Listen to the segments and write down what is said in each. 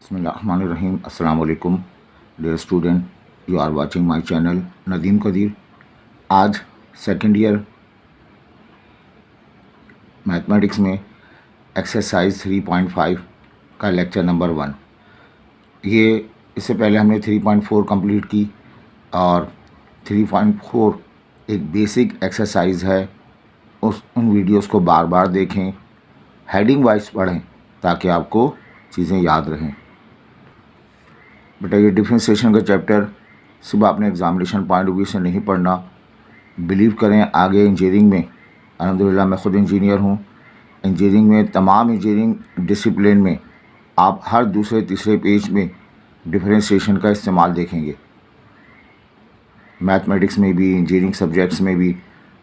बिस्मिल्लाहिर्रहमानिर्रहीम। अस्सलाम वालेकुम dear student, you are watching my channel Nadeem Qadeer. आज सेकंड ईयर मैथमेटिक्स में एक्सरसाइज 3.5 का लेक्चर नंबर 1। ये इससे पहले हमने 3.4 कंप्लीट की और 3.4 एक बेसिक एक्सरसाइज है। उन वीडियोस को बार बार देखें, हेडिंग वाइज पढ़ें ताकि आपको चीज़ें याद रहें। बेटा, ये डिफ्रेंशिएशन का चैप्टर सिर्फ आपने एग्जामिनेशन पॉइंट ऑफ व्यू से नहीं पढ़ना। बिलीव करें, आगे इंजीनियरिंग में, अल्हम्दुलिल्लाह मैं ख़ुद इंजीनियर हूँ, इंजीनियरिंग में तमाम इंजीनियरिंग डिसिप्लिन में आप हर दूसरे तीसरे पेज में डिफ्रेंशिएशन का इस्तेमाल देखेंगे। मैथमेटिक्स में भी, इंजीनियरिंग सब्जेक्ट्स में भी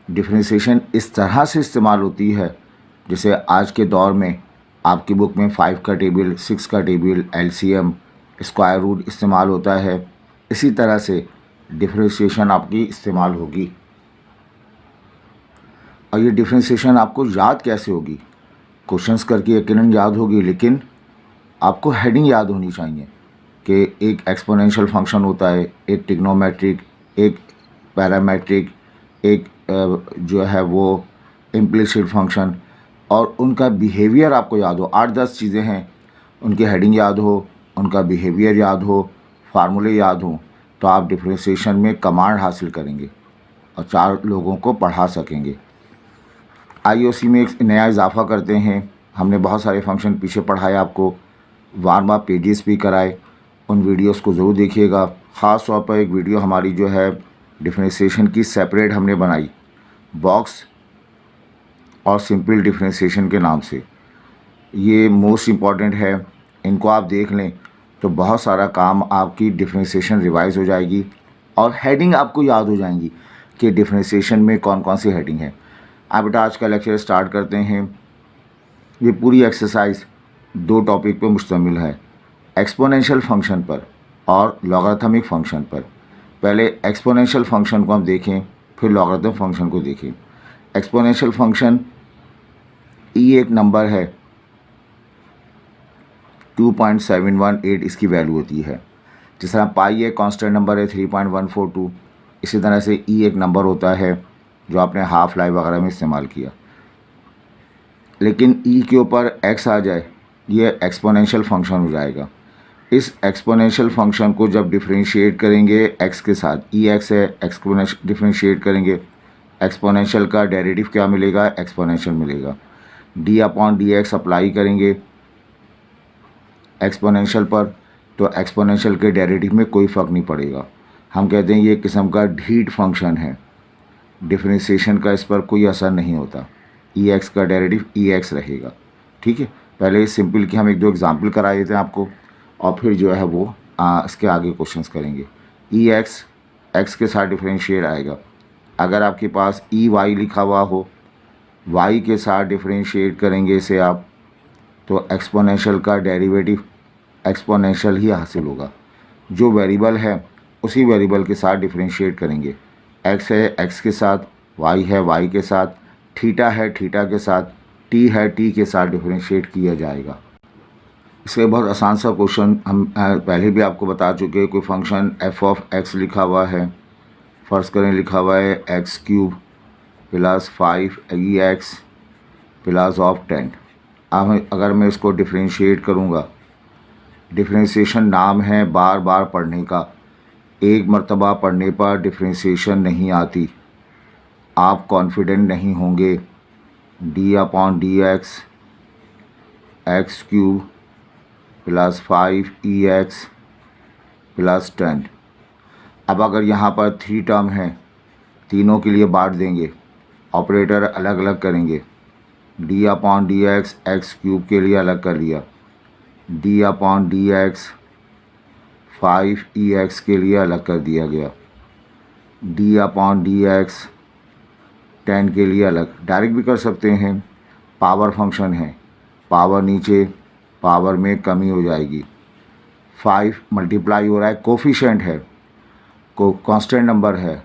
डिफ्रेंशिएशन इस तरह से इस्तेमाल होती है जैसे आज के दौर में आपकी बुक में 5 का टेबल, 6 का टेबल, एलसीएम, स्क्वायर रूट इस्तेमाल होता है। इसी तरह से डिफ्रेंशिएशन आपकी इस्तेमाल होगी। और ये डिफ्रेंशिएशन आपको याद कैसे होगी? क्वेश्चंस करके यकीनन याद होगी, लेकिन आपको हेडिंग याद होनी चाहिए कि एक एक्सपोनेंशियल फंक्शन होता है, एक ट्रिग्नोमेट्रिक, एक पैरामेट्रिक, एक जो है वो इम्प्लिसिट फंक्शन, और उनका बिहेवियर आपको याद हो। 8-10 चीज़ें हैं, उनकी हेडिंग याद हो, उनका बिहेवियर याद हो, फार्मूले याद हो, तो आप डिफ्रेंशिएशन में कमांड हासिल करेंगे और 4 लोगों को पढ़ा सकेंगे। आईओसी में एक नया इजाफा करते हैं। हमने बहुत सारे फंक्शन पीछे पढ़ाए, आपको वार्म अप पेजेस भी कराए। उन वीडियोस को ज़रूर देखिएगा। ख़ास तौर पर एक वीडियो हमारी जो है डिफ्रेंशिएशन की सेपरेट हमने बनाई, बॉक्स और सिंपल डिफ्रेंशिएशन के नाम से। ये मोस्ट इम्पॉर्टेंट है, इनको आप देख लें तो बहुत सारा काम आपकी डिफ्रेंशिएशन रिवाइज हो जाएगी और हेडिंग आपको याद हो जाएंगी कि डिफ्रेंशिएशन में कौन कौन सी हेडिंग है। आप बेटा आज का लेक्चर स्टार्ट करते हैं। ये पूरी एक्सरसाइज 2 टॉपिक पर मुश्तमिल है, एक्सपोनेंशियल फंक्शन पर और लॉगरिथमिक फंक्शन पर। पहले एक्सपोनेंशियल फंक्शन को हम देखें, फिर लॉगरिथम फंक्शन को देखें। एक्सपोनेंशियल फंक्शन ई एक नंबर है, 2.718 इसकी वैल्यू होती है। जिस तरह पाई एक कांस्टेंट नंबर है 3.142, इसी तरह से ई एक नंबर होता है जो आपने हाफ लाइफ वगैरह में इस्तेमाल किया। लेकिन ई के ऊपर एक्स आ जाए, ये एक्सपोनेंशियल फंक्शन हो जाएगा। इस एक्सपोनेंशियल फंक्शन को जब डिफरेंशिएट करेंगे एक्स के साथ, ई एक्स है, एक्सपोनेंशियल डिफरेंशिएट करेंगे, एक्सपोनेंशियल का डेरिवेटिव क्या मिलेगा? एक्सपोनेंशियल मिलेगा। D upon d x apply करेंगे एक्सपोनेंशियल पर, तो एक्सपोनेंशियल के डेरिवेटिव में कोई फ़र्क नहीं पड़ेगा। हम कहते हैं ये किस्म का ढीठ फंक्शन है, डिफरेंशिएशन का इस पर कोई असर नहीं होता। ई एक्स का डेरिवेटिव ई एक्स रहेगा। ठीक है, पहले सिंपल की हम 1-2 एग्जाम्पल करा देते हैं आपको और फिर जो है वो इसके आगे क्वेश्चंस करेंगे। ई एक्स एक्स के साथ डिफरेंशिएट आएगा। अगर आपके पास ई वाई लिखा हुआ हो, वाई के साथ डिफरेंशिएट करेंगे इसे आप, तो एक्सपोनेंशियल का डेरिवेटिव एक्सपोनेंशियल ही हासिल होगा। जो वेरिएबल है उसी वेरिएबल के साथ डिफरेंशिएट करेंगे। एक्स है एक्स के साथ, वाई है वाई के साथ, थीटा है थीटा के साथ, टी है टी के साथ डिफरेंशिएट किया जाएगा। इसके बहुत आसान सा क्वेश्चन हम पहले भी आपको बता चुके हैं। कोई फंक्शन एफ ऑफ एक्स लिखा हुआ है, फ़र्ज़ करें लिखा हुआ है x cube plus 5 E x plus of 10। अब अगर मैं इसको डिफरेंशिएट करूँगा, डिफरेंशिएशन नाम है बार बार पढ़ने का, एक मर्तबा पढ़ने पर डिफरेंशिएशन नहीं आती, आप कॉन्फिडेंट नहीं होंगे। D upon d x x cube plus 5 ई एक्स प्लस 10। अब अगर यहाँ पर 3 टर्म हैं, तीनों के लिए बांट देंगे, ऑपरेटर अलग अलग करेंगे। D upon d x x cube के लिए अलग कर लिया, डी अपॉन डी एक्स 5 ई एक्स के लिए अलग कर दिया गया, डी अपॉन डी एक्स 10 के लिए अलग। डायरेक्ट भी कर सकते हैं, पावर फंक्शन है, पावर नीचे, पावर में कमी हो जाएगी। 5 मल्टीप्लाई हो रहा है, कोफिशिएंट है, कांस्टेंट नंबर है,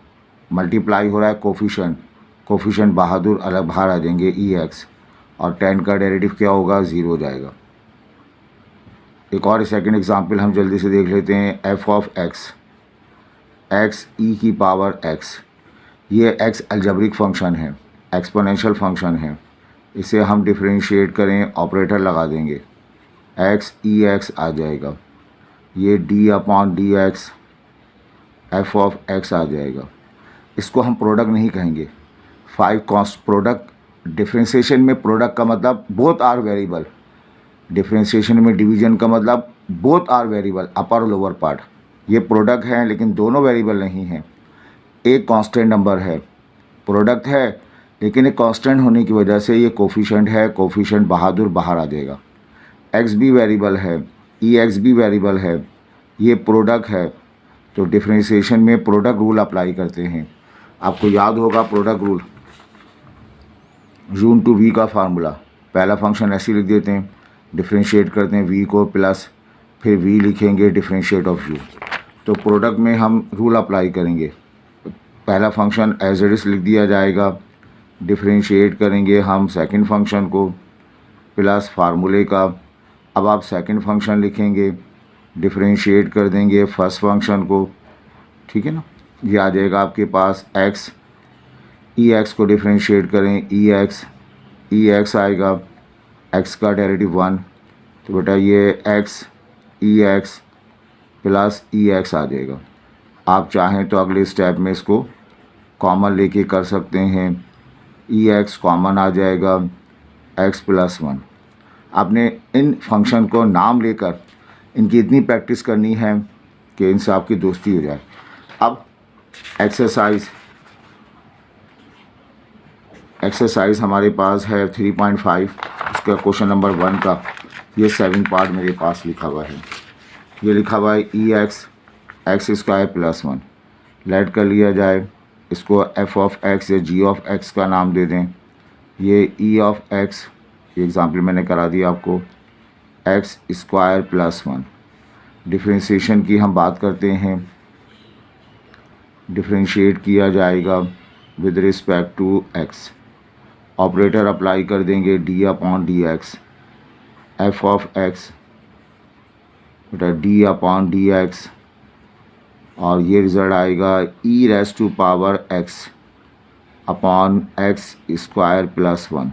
मल्टीप्लाई हो रहा है कोफिशिएंट, कोफिशिएंट बहादुर अलग बाहर आ जाएंगे ई एक्स, और 10 का डेरिवेटिव क्या होगा? 0 हो जाएगा। एक और सेकंड एग्जांपल हम जल्दी से देख लेते हैं। एफ ऑफ एक्स, एक्स ई की पावर एक्स, ये एक्स अलजेब्रिक फंक्शन है, एक्सपोनेंशियल फंक्शन है। इसे हम डिफरेंशिएट करें, ऑपरेटर लगा देंगे, एक्स ई एक्स आ जाएगा। ये d upon d x f of x आ जाएगा। इसको हम प्रोडक्ट नहीं कहेंगे। 5 कॉस्ट प्रोडक्ट, डिफरेंशिएशन में प्रोडक्ट का मतलब बोथ आर वेरिएबल, डिफरेंशिएशन में डिवीजन का मतलब बोथ आर वेरिएबल, अपर और लोअर पार्ट। ये प्रोडक्ट हैं लेकिन दोनों वेरिएबल नहीं हैं। एक कांस्टेंट नंबर है, प्रोडक्ट है लेकिन एक कांस्टेंट होने की वजह से ये कोफिशिएंट है, कोफिशिएंट बहादुर बाहर आ जाएगा। एक्स भी वेरिएबल है, ई एक्स भी वेरिएबल है, ये प्रोडक्ट है। तो डिफरेंशिएशन में प्रोडक्ट रूल अप्लाई करते हैं। आपको याद होगा product rule, u to v का फार्मूला। पहला फंक्शन ऐसे लिख देते हैं, डिफरेंशिएट करते हैं वी को प्लस, फिर वी लिखेंगे डिफरेंशिएट ऑफ यू। तो प्रोडक्ट में हम रूल अप्लाई करेंगे। पहला फंक्शन एज इट इज़ लिख दिया जाएगा, डिफरेंशिएट करेंगे हम सेकंड फंक्शन को प्लस फार्मूले का। अब आप सेकंड फंक्शन लिखेंगे, डिफरेंशिएट कर देंगे फर्स्ट फंक्शन को, ठीक है ना। ये आ जाएगा आपके पास एक्स, ई एक्स को डिफरेंशिएट करें, ई एक्स आएगा, एक्स का डेरिवेटिव 1, तो बेटा ये एक्स ई एक्स प्लस ई एक्स आ जाएगा। आप चाहें तो अगले स्टेप में इसको कॉमन लेके कर सकते हैं, ई एक्स कॉमन आ जाएगा, एक्स प्लस 1। आपने इन फंक्शन को नाम लेकर इनकी इतनी प्रैक्टिस करनी है कि इनसे आपकी दोस्ती हो जाए। अब एक्सरसाइज हमारे पास है 3.5, उसका क्वेश्चन नंबर 1 का ये 7 पार्ट मेरे पास लिखा हुआ है। ये लिखा हुआ है e x x square plus 1, let कर लिया जाए। इसको एफ ऑफ एक्स या जी ऑफ एक्स का नाम दे दें। ये ई ऑफ एक्स, ये एग्ज़ाम्पल मैंने करा दिया आपको, एक्स स्क्वायर प्लस 1। डिफरेंशिएशन की हम बात करते हैं, डिफरेंशिएट किया जाएगा with respect to x. Operator apply कर देंगे d upon d x, f of x बेटा डी अपॉन डी एक्स, और ये रिज़ल्ट आएगा e raise to power x upon x square plus 1।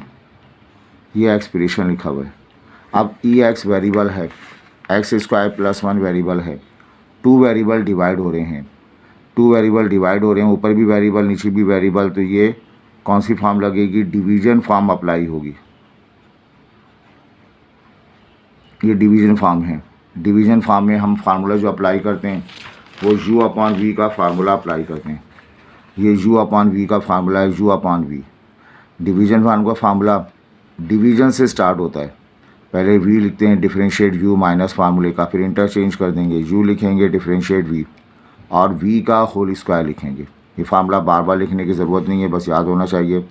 ये एक्सप्रेशन लिखा हुआ है। अब ई एक्स वेरिएबल है, एक्स स्क्वायर प्लस 1 वेरिएबल है, 2 वेरिएबल डिवाइड हो रहे हैं, 2 वेरिएबल डिवाइड हो रहे हैं, ऊपर भी वेरिएबल नीचे भी वेरिएबल, तो ये कौन सी फॉर्म लगेगी, डिवीजन फॉर्म अप्लाई होगी। ये डिवीजन फॉर्म है। डिवीजन फॉर्म में हम फार्मूला जो अप्लाई करते हैं वो u अपॉन वी का फार्मूला अप्लाई करते हैं। ये u अपॉन वी का फार्मूला है, u upon v. Division form का फार्मूला डिवीजन से स्टार्ट होता है। पहले v लिखते हैं, डिफरेंशिएट u माइनस फार्मूले का, फिर इंटरचेंज कर देंगे, u लिखेंगे डिफरेंशिएट v और v का होल स्क्वायर लिखेंगे। ये फार्मूला बार बार लिखने की ज़रूरत नहीं है, बस याद होना चाहिए।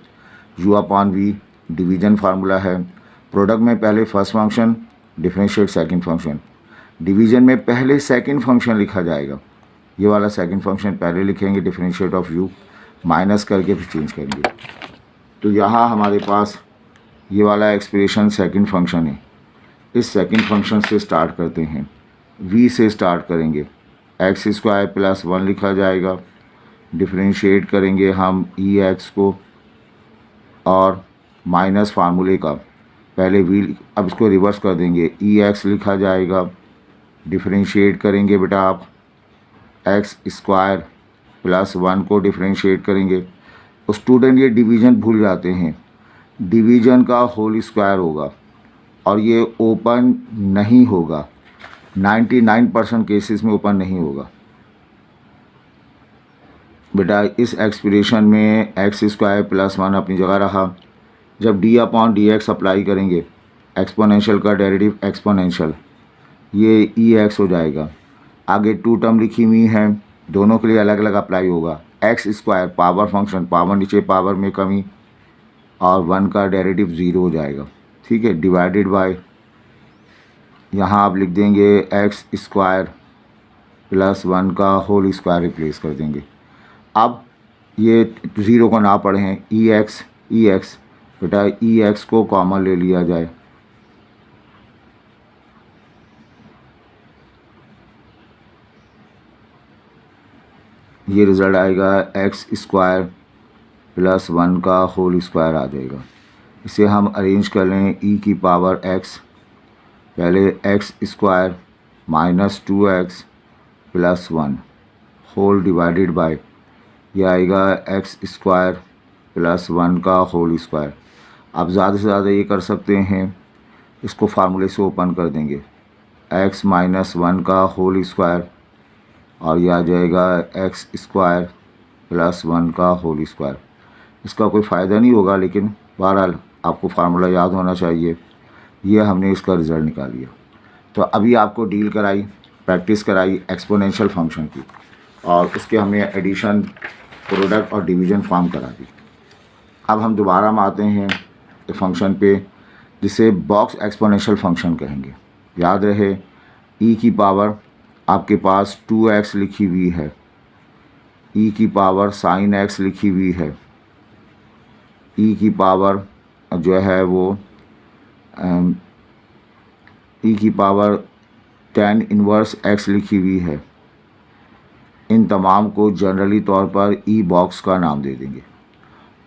u upon v division formula है। प्रोडक्ट में पहले first function, differentiate second function. Division में पहले सेकंड फंक्शन लिखा जाएगा, ये वाला सेकंड फंक्शन पहले लिखेंगे, डिफरेंशिएट ऑफ u माइनस करके फिर चेंज करेंगे। तो यहाँ हमारे पास ये वाला एक्सप्रेशन सेकंड फंक्शन है। इस सेकंड फंक्शन से स्टार्ट करते हैं, v से स्टार्ट करेंगे, एक्स स्क्वायर प्लस 1 लिखा जाएगा, डिफरेंशिएट करेंगे हम ई एक्स को और माइनस फार्मूले का, पहले v, अब इसको रिवर्स कर देंगे, ई एक्स लिखा जाएगा, डिफरेंशिएट करेंगे बेटा आप एक्स स्क्वायर प्लस 1 को डिफरेंशिएट करेंगे। तो स्टूडेंट ये डिवीज़न भूल जाते हैं, डिवीज़न का होल स्क्वायर होगा और ये ओपन नहीं होगा, 99% केसेस में ओपन नहीं होगा। बेटा इस एक्सप्रेशन में एक्स स्क्वायर प्लस 1 अपनी जगह रहा। जब D upon d x apply करेंगे, एक्सपोनेंशियल का डेरिवेटिव एक्सपोनेंशियल, ये ई एक्स हो जाएगा। आगे 2 टर्म लिखी हुई हैं, दोनों के लिए अलग अलग अप्लाई होगा। X square power function, power नीचे पावर में कमी, और 1 का डेरिवेटिव 0 हो जाएगा, ठीक है, डिवाइडेड बाय, यहाँ आप लिख देंगे एक्स स्क्वायर प्लस 1 का होल स्क्वायर रिप्लेस कर देंगे। अब ये 0 को ना पढ़ें, ई एक्स बेटा ई एक्स को कॉमन ले लिया जाए, ये रिज़ल्ट आएगा एक्स स्क्वायर प्लस 1 का होल स्क्वायर आ जाएगा। इसे हम अरेंज कर लें ई की पावर एक्स, पहले x square minus 2x plus 1 whole divided by, यह आएगा एक्स स्क्वायर प्लस 1 का होल स्क्वायर। आप ज़्यादा से ज़्यादा ये कर सकते हैं, इसको फार्मूले से ओपन कर देंगे, x माइनस 1 का होल स्क्वायर और यह आ जाएगा एक्स स्क्वायर प्लस 1 का होल स्क्वायर। इसका कोई फ़ायदा नहीं होगा, लेकिन बहरहाल आपको फार्मूला याद होना चाहिए। ये हमने इसका रिज़ल्ट निकाल लिया। तो अभी आपको डील कराई, प्रैक्टिस कराई एक्सपोनेंशियल फंक्शन की, और उसके हमने एडिशन, प्रोडक्ट और डिवीज़न फॉर्म करा दी। अब हम दोबारा में आते हैं फंक्शन पे, जिसे बॉक्स एक्सपोनेंशियल फंक्शन कहेंगे। याद रहे e की पावर आपके पास 2x लिखी हुई है, e की पावर sin x लिखी हुई है, e की पावर जो है वो e की पावर tan इनवर्स x लिखी हुई है। इन तमाम को जनरली तौर पर ई बॉक्स का नाम दे देंगे,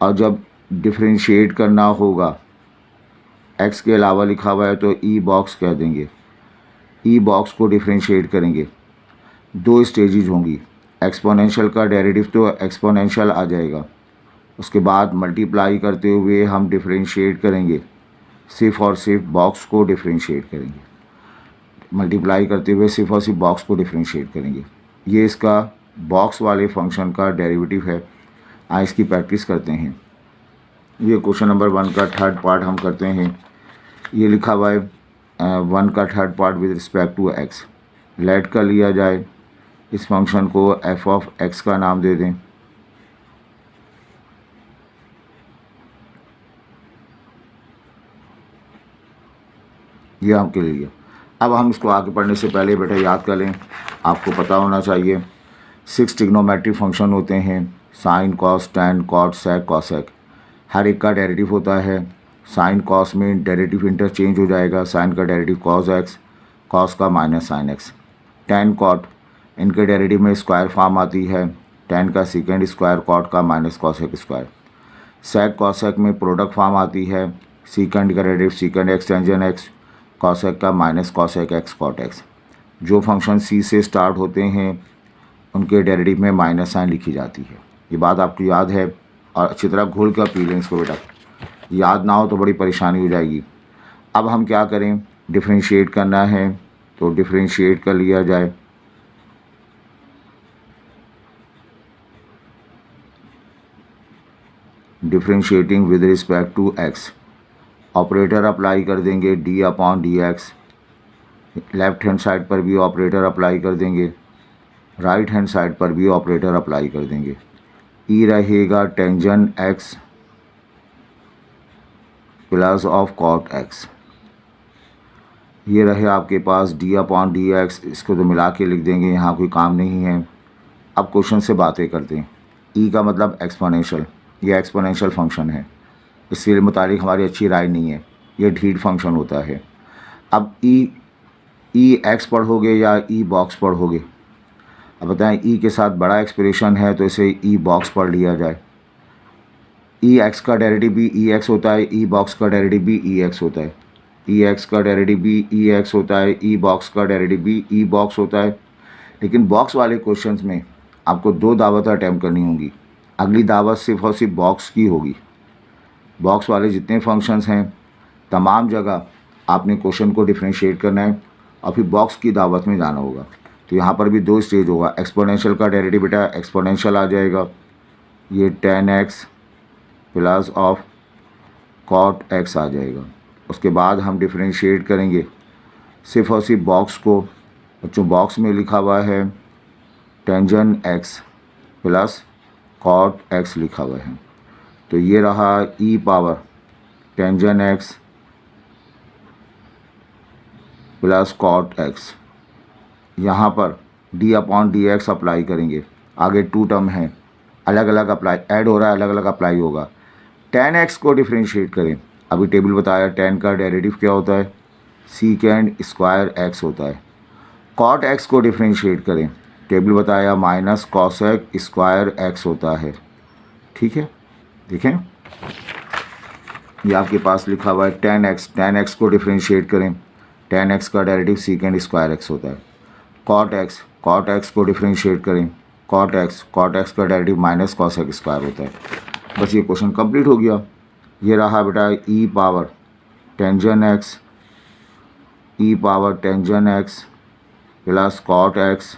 और जब डिफरेंशिएट करना होगा, x के अलावा लिखा हुआ है तो ई बॉक्स कह देंगे। ई बॉक्स को डिफरेंशिएट करेंगे, दो स्टेजेज होंगी, एक्सपोनेंशियल का डेरिवेटिव तो एक्सपोनेंशियल आ जाएगा, उसके बाद मल्टीप्लाई करते हुए हम डिफरेंशिएट करेंगे, सिर्फ और सिर्फ बॉक्स को डिफरेंशिएट करेंगे, मल्टीप्लाई करते हुए सिर्फ और सिर्फ बॉक्स को डिफरेंशिएट करेंगे। ये इसका बॉक्स वाले फंक्शन का डेरिवेटिव है। आइए इसकी प्रैक्टिस करते हैं। ये क्वेश्चन नंबर 1 का थर्ड पार्ट हम करते हैं। ये लिखा हुआ है 1 का third part with respect to x। Let कर लिया जाए, इस फंक्शन को f ऑफ x का नाम दे दें। ये हम के लिए। अब हम इसको आगे पढ़ने से पहले बेटा याद कर लें, आपको पता होना चाहिए 6 ट्रिग्नोमेट्रिक फंक्शन होते हैं, sine, cos, tan, cot, sec, cosec. हर एक का डेरिवेटिव होता है। साइन कॉस में डेरिवेटिव इंटरचेंज हो जाएगा, साइन का डेरिवेटिव कॉस एक्स, कॉस का minus sine x. Tan, cot, इनके डेरिवेटिव में स्क्वायर फॉर्म आती है, टैन का सेकेंड स्क्वायर, कॉट का minus cosec square. Sec, cosec में प्रोडक्ट फॉर्म आती है, सीकेंड का derivative secant x tangent x, cosec का minus cosec x cot x. जो फंक्शन सी से स्टार्ट होते हैं उनके डेरिवेटिव में माइनस साइन लिखी जाती है। ये बात आपको याद है, और अच्छी तरह घोल कर पी लें इसको बेटा, याद ना हो तो बड़ी परेशानी हो जाएगी। अब हम क्या करें, डिफरेंशिएट करना है तो डिफरेंशिएट कर लिया जाए। Differentiating with respect to x, operator apply कर देंगे d upon d x. Left hand side पर भी ऑपरेटर अप्लाई कर देंगे, राइट हैंड साइड पर भी ऑपरेटर अप्लाई कर देंगे। ई रहेगा tangent x plus of cot x. ये रहे आपके पास डी अपॉन डी एक्स, इसको तो मिला के लिख देंगे, यहाँ कोई काम नहीं है। अब क्वेश्चन से बातें करते हैं। ई का मतलब एक्सपोनेंशियल, ये एक्सपोनेंशियल फंक्शन है, इसके मुताबिक हमारी अच्छी राय नहीं है, ये ढीठ फंक्शन होता है। अब ई एक्स पढ़ोगे या ई बॉक्स पढ़ोगे? अब बताएं, ई के साथ बड़ा एक्सप्रेशन है तो इसे ई बॉक्स पढ़ लिया जाए। ई एक्स का डेरिवेटिव भी ई एक्स होता है, ई बॉक्स का डेरिवेटिव भी ई एक्स होता है, ई एक्स का डेरिवेटिव भी ई एक्स होता है, ई बॉक्स का डेरिवेटिव भी ई बॉक्स होता है। लेकिन बॉक्स वाले क्वेश्चंस में आपको 2 दावत अटैम्प्ट करनी होंगी। अगली दावत सिर्फ और सिर्फ बॉक्स की होगी। बॉक्स वाले जितने फंक्शंस हैं तमाम जगह आपने क्वेश्चन को डिफरेंशिएट करना है और फिर बॉक्स की दावत में जाना होगा। तो यहाँ पर भी 2 स्टेज होगा। एक्सपोनेंशियल का डेरिवेटिव बेटा एक्सपोनेंशियल आ जाएगा, ये tan x plus of cot x आ जाएगा। उसके बाद हम डिफरेंशिएट करेंगे सिर्फ और सिर्फ बॉक्स को। बच्चों बॉक्स में लिखा हुआ है tangent x plus cot x लिखा हुआ है, तो ये रहा e power tangent x plus cot x। यहाँ पर d upon d x apply करेंगे, आगे 2 टर्म हैं, अलग अलग अप्लाई ऐड हो रहा है, अलग अलग अप्लाई होगा। tan x को डिफरेंशिएट करें, अभी टेबल बताया tan का डेरिवेटिव क्या होता है, सीकेंड स्क्वायर x होता है। cot x को डिफरेंशिएट करें, टेबल बताया माइनस कॉसेक स्क्वायर एक्स होता है, ठीक है। देखें ये आपके पास लिखा हुआ है tan x को डिफ्रेंशिएट करें, tan x का डेरिवेटिव सीकेंड स्क्वायर x होता है। cot x को डिफ्रेंशिएट करें, cot x का डेरिवेटिव माइनस कॉसेक स्क्वायर होता है। बस ये क्वेश्चन कंप्लीट हो गया। ये रहा बेटा e power tangent x plus cot x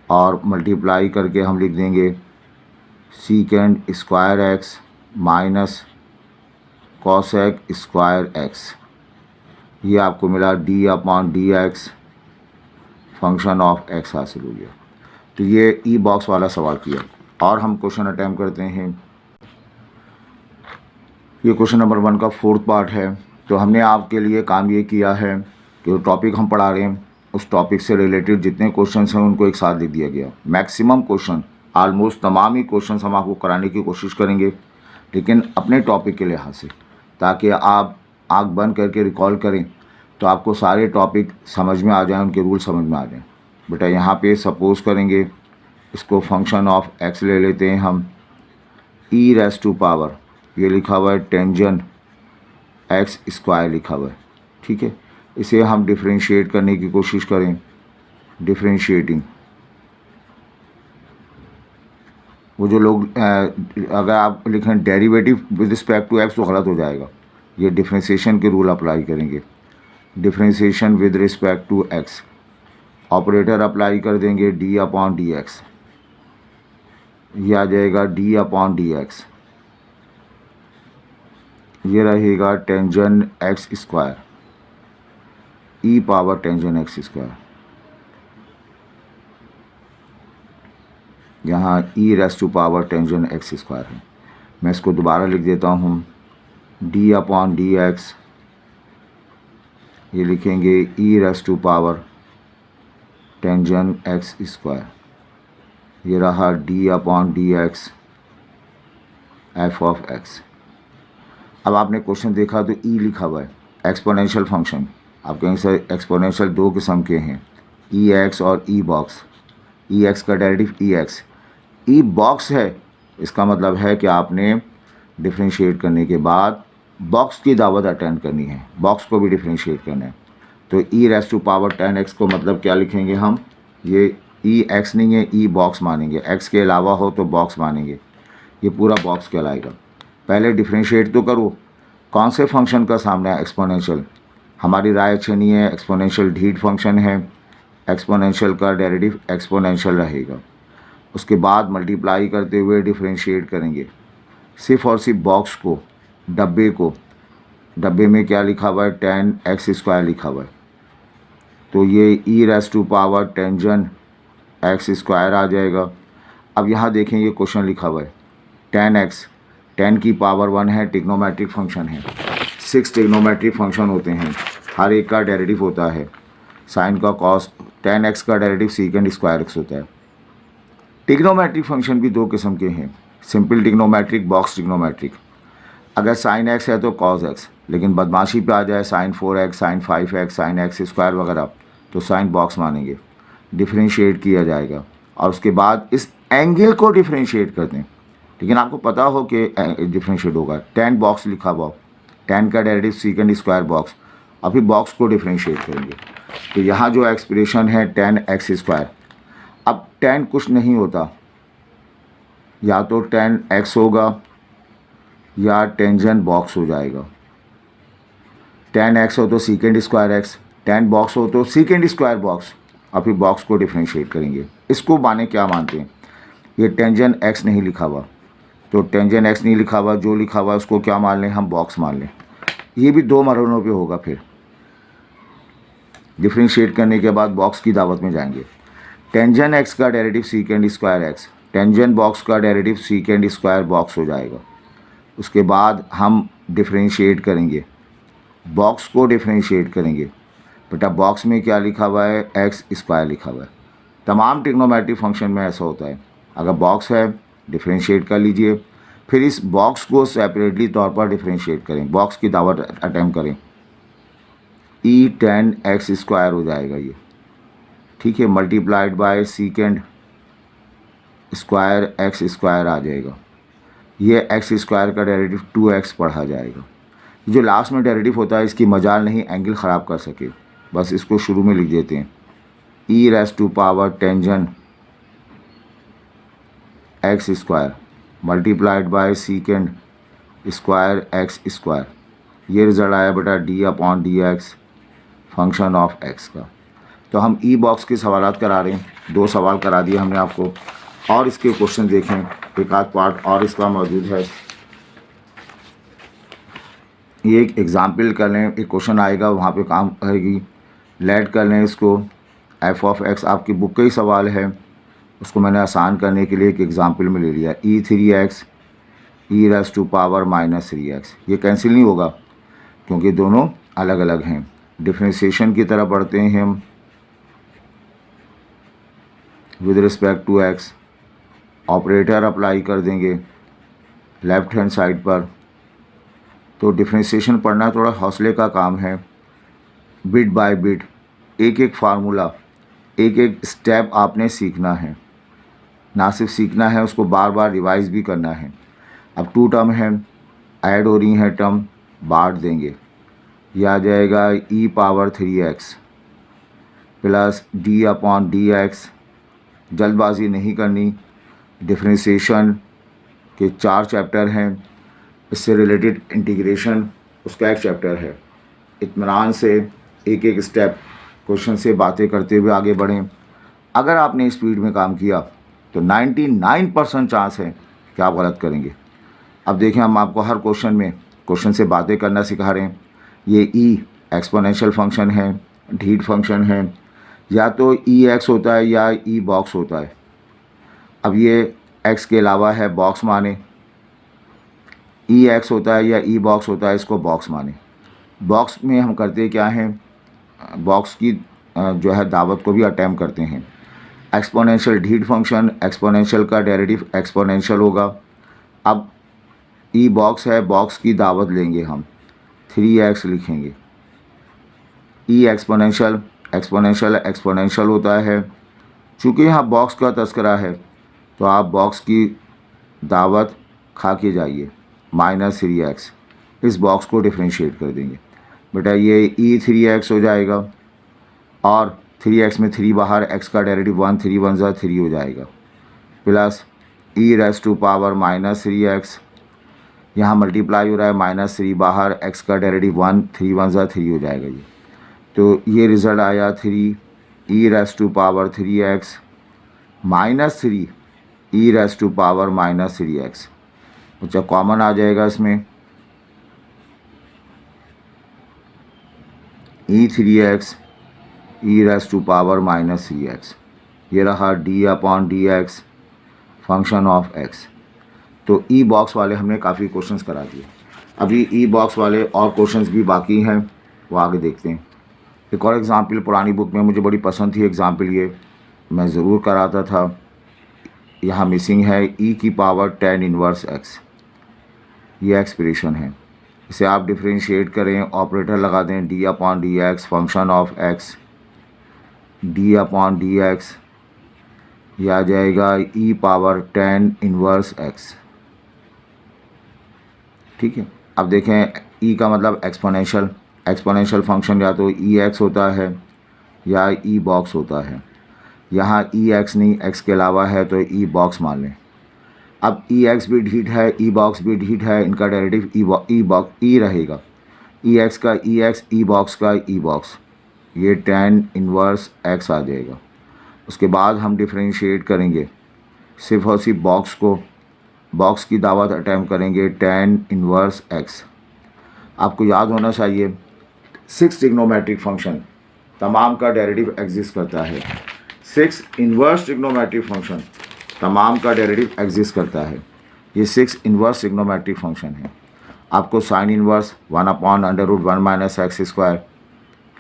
और मल्टीप्लाई करके हम लिख देंगे secant square x minus cosec square x। ये आपको मिला d/dx फंक्शन ऑफ x हासिल हो गया। तो ये ई बॉक्स वाला सवाल किया। और हम क्वेश्चन अटैम्प्ट करते हैं। ये क्वेश्चन नंबर 1 का 4th पार्ट है। तो हमने आपके लिए काम ये किया है कि टॉपिक हम पढ़ा रहे हैं उस टॉपिक से रिलेटेड जितने क्वेश्चंस हैं उनको एक साथ लिख दिया गया। मैक्सिमम क्वेश्चन, ऑलमोस्ट तमाम ही क्वेश्चंस हम आपको कराने की कोशिश करेंगे, लेकिन अपने टॉपिक के लिहाज से, ताकि आप आँख बंद करके रिकॉल करें तो आपको सारे टॉपिक समझ में आ जाएं, उनके रूल समझ में आ जाएं। बेटा यहाँ पे सपोज़ करेंगे इसको फंक्शन ऑफ एक्स ले लेते हैं हम, e⁻, ये लिखा हुआ है टेंजन एक्स स्क्वायर लिखा हुआ है, ठीक है। इसे हम डिफ्रेंशिएट करने की कोशिश करें, डिफ्रेंशिएटिंग। वो जो लोग अगर आप लिखें derivative with respect to x तो गलत हो जाएगा। ये डिफ्रेंशिएशन के रूल अप्लाई करेंगे, differentiation with respect to x. Operator apply कर देंगे d/dx, ये आ जाएगा d/dx। ये रहेगा tangent x square, e power tangent x square. यहाँ e⁻ टेंजन एक्स स्क्वायर है। मैं इसको दोबारा लिख देता हूँ, d/dx, ये लिखेंगे e⁻ टेंजन एक्स स्क्वायर। ये रहा d/dx f ऑफ x। अब आपने क्वेश्चन देखा तो e लिखा हुआ है, एक्सपोनेंशियल फंक्शन। आप कहेंगे सर एक्सपोनेंशियल 2 किस्म के हैं, ex और e बॉक्स। ex का डेरिवेटिव ex, e बॉक्स है, इसका मतलब है कि आपने डिफ्रेंशिएट करने के बाद बॉक्स की दावत अटेंड करनी है, बॉक्स को भी डिफ्रेंशिएट करना है। तो e⁻ tan x को मतलब क्या लिखेंगे हम, ये ex नहीं है, e बॉक्स मानेंगे, x के अलावा हो तो बॉक्स मानेंगे, ये पूरा बॉक्स कहलाएगा। पहले डिफ्रेंशिएट तो करो, कौन से फंक्शन का सामने है, एक्सपोनेंशियल। हमारी राय अच्छी नहीं है, एक्सपोनेंशियल ढीठ फंक्शन है, एक्सपोनेंशियल का डेरिवेटिव एक्सपोनेंशियल रहेगा। उसके बाद मल्टीप्लाई करते हुए डिफ्रेंशिएट करेंगे सिर्फ और सिर्फ बॉक्स को, डब्बे में क्या लिखा हुआ है, tan x स्क्वायर लिखा हुआ है। तो ये e⁻ टेंजन एक्स स्क्वायर आ जाएगा। अब यहाँ देखें ये क्वेश्चन लिखा हुआ है tan x, tan की पावर 1 है, ट्रिग्नोमेट्रिक फंक्शन है। 6 ट्रिग्नोमेट्रिक फंक्शन होते हैं, हर एक का डेरिवेटिव होता है। साइन का कॉस, tan x का डेरिवेटिव सीकेंड स्क्वायर x होता है। ट्रिग्नोमेट्रिक फंक्शन भी 2 किस्म के हैं, सिंपल ट्रिग्नोमेट्रिक, बॉक्स ट्रिग्नोमेट्रिक। अगर साइन x है तो कॉस x, लेकिन बदमाशी पे आ जाए sine 4x, sine 5x, sine x square वगैरह, तो साइन बॉक्स मानेंगे। डिफ्रेंशिएट किया जाएगा और उसके बाद इस एंगल को डिफ्रेंशिएट करते हैं, लेकिन आपको पता हो कि डिफ्रेंशिएट होगा। tan बॉक्स लिखा हुआ, tan का डेरिवेटिव सीकेंड स्क्वायर बॉक्स, अभी बॉक्स को डिफ्रेंशिएट करेंगे। तो यहाँ जो एक्सप्रेशन है tan x स्क्वायर, अब tan कुछ नहीं होता, या तो tan x होगा या टेंजन बॉक्स हो जाएगा। tan x हो तो secant square x, tan box हो तो सीकेंड स्क्वायर बॉक्स। अब फिर बॉक्स को डिफ्रेंशिएट करेंगे। इसको माने क्या मानते हैं, ये टेंजन x नहीं लिखा हुआ, तो टेंजन x नहीं लिखा हुआ, जो लिखा हुआ उसको क्या मान लें, हम बॉक्स मान लें। ये भी 2 मरहलों पे होगा। फिर डिफ्रेंशिएट करने के बाद बॉक्स की दावत में जाएंगे। टेंजन x का derivative secant square x, tangent box का डेरिवेटिव सीकेंड स्क्वायर बॉक्स हो जाएगा। उसके बाद हम डिफ्रेंशिएट करेंगे, बॉक्स को डिफ्रेंशिएट करेंगे। बेटा बॉक्स में क्या लिखा हुआ है, एक्स स्क्वायर लिखा हुआ है। तमाम ट्रिग्नोमेट्रिक फंक्शन में ऐसा होता है, अगर बॉक्स है डिफ्रेंशिएट कर लीजिए, फिर इस बॉक्स को सेपरेटली तौर पर डिफ्रेंशिएट करें, बॉक्स की दावत अटैम्प्ट करें। e tan x स्क्वायर हो जाएगा ये, ठीक है, multiplied by secant square x square आ जाएगा। ये एक्स स्क्वायर का डेरिवेटिव 2x पढ़ा जाएगा। जो लास्ट में डेरिवेटिव होता है इसकी मजाल नहीं एंगल ख़राब कर सके, बस इसको शुरू में लिख देते हैं। E raise to power tangent x square multiplied by secant square x square. ये रिजल्ट आया बेटा d/dx फंक्शन ऑफ x का। तो हम ई बॉक्स के सवालात करा रहे हैं, 2 सवाल करा दिए हमने आपको, और इसके क्वेश्चन देखें, एक आध पार्ट और इसका मौजूद है। ये एक एग्ज़ाम्पल कर लें, एक क्वेश्चन आएगा वहाँ पे काम करेगी, लेट कर लें इसको। f ऑफ x आपकी बुक का ही सवाल है, उसको मैंने आसान करने के लिए एक एग्ज़ाम्पल में ले लिया। e3x E raise to power -3x। ये कैंसिल नहीं होगा क्योंकि दोनों अलग अलग हैं। डिफरेंशिएशन की तरह पढ़ते हैं हम with respect to x। Operator apply कर देंगे लेफ़्ट हैंड साइड पर। तो डिफरेंशिएशन पढ़ना थोड़ा हौसले का काम है, बिट बाय बिट, एक एक फार्मूला, एक एक स्टेप आपने सीखना है। ना सिर्फ सीखना है, उसको बार बार रिवाइज भी करना है। अब 2 टर्म हैं, ऐड हो रही हैं टर्म, बांट देंगे। यह आ जाएगा e⁻3x प्लस d/dx। जल्दबाजी नहीं करनी, डिफरेंशिएशन के 4 चैप्टर हैं, इससे रिलेटेड इंटीग्रेशन उसका एक चैप्टर है। इत्मीनान से एक एक स्टेप क्वेश्चन से बातें करते हुए आगे बढ़ें। अगर आपने स्पीड में काम किया तो 99% चांस है कि आप गलत करेंगे। अब देखें, हम आपको हर क्वेश्चन से बातें करना सिखा रहे हैं। ये ई एक्सपोनेंशियल फंक्शन है, ढीठ फंक्शन है, या तो ई एक्स होता है या ई बॉक्स होता है। अब ये एक्स के अलावा है बॉक्स माने, ई एक्स होता है या ई बॉक्स होता है, इसको बॉक्स माने। बॉक्स में हम करते क्या हैं, बॉक्स की जो है दावत को भी अटैम्प्ट करते हैं। एक्सपोनेंशियल ढीठ फंक्शन, एक्सपोनेंशियल का डेरिवेटिव एक्सपोनेंशियल होगा। अब ई बॉक्स है, बॉक्स की दावत लेंगे हम, 3x लिखेंगे। ई एक्सपोनेंशियल एक्सपोनेंशियल होता है। चूँकि यहाँ बॉक्स का तस्करा है तो आप बॉक्स की दावत खा के जाइए, -3x। इस बॉक्स को डिफरेंशिएट कर देंगे बेटा, ये e3x हो जाएगा, और 3x में 3 बाहर, x का डेरिवेटिव 1, 3 1 ज़ा 3 हो जाएगा, plus e raise to power -3x। यहाँ मल्टीप्लाई हो रहा है, -3 बाहर, x का डेरिवेटिव 1, 3 1 ज़ा 3 हो जाएगा ये। तो ये रिज़ल्ट आया 3 e raise to power 3x -3 e raise to power -3x। अच्छा, कॉमन आ जाएगा इसमें, e3x E raise to power -3x। ये रहा d/dx फंक्शन ऑफ x। तो ई बॉक्स वाले हमने काफ़ी क्वेश्चंस करा दिए। अभी ई बॉक्स वाले और क्वेश्चंस भी बाकी हैं, वो आगे देखते हैं। एक और एग्ज़ाम्पल पुरानी बुक में मुझे बड़ी पसंद थी एग्ज़ाम्पल, ये मैं ज़रूर कराता था। यहाँ मिसिंग है e⁻tan इनवर्स x। ये एक्सप्रेशन है, इसे आप डिफरेंशिएट करें, ऑपरेटर लगा दें d/dx function of x, d/dx यह आ जाएगा e⁻tan इनवर्स x। ठीक है, अब देखें, e का मतलब एक्सपोनेंशियल फंक्शन या तो e(x) होता है या e बॉक्स होता है। यहाँ e(x) नहीं, x के अलावा है तो e बॉक्स मान लें। अब e(x) भी ढीठ है, e बॉक्स भी ढीठ है, इनका डेरिवेटिव e रहेगा। e(x) का e(x), e बॉक्स का e बॉक्स, ये tan इनवर्स x आ जाएगा। उसके बाद हम डिफरेंशिएट करेंगे सिर्फ और सिर्फ बॉक्स को, बॉक्स की दावत अटैम्प्ट करेंगे tan इनवर्स x। आपको याद होना चाहिए 6 ट्रिग्नोमेट्रिक फंक्शन तमाम का डेरिवेटिव एग्जिस्ट करता है। 6 इन्वर्स ट्रिग्नोमेट्रिक फंक्शन तमाम का डेरिवेटिव एग्जिस्ट करता है। ये 6 इन्वर्स ट्रिग्नोमेट्रिक फंक्शन है। आपको sign inverse 1/√1 - x²,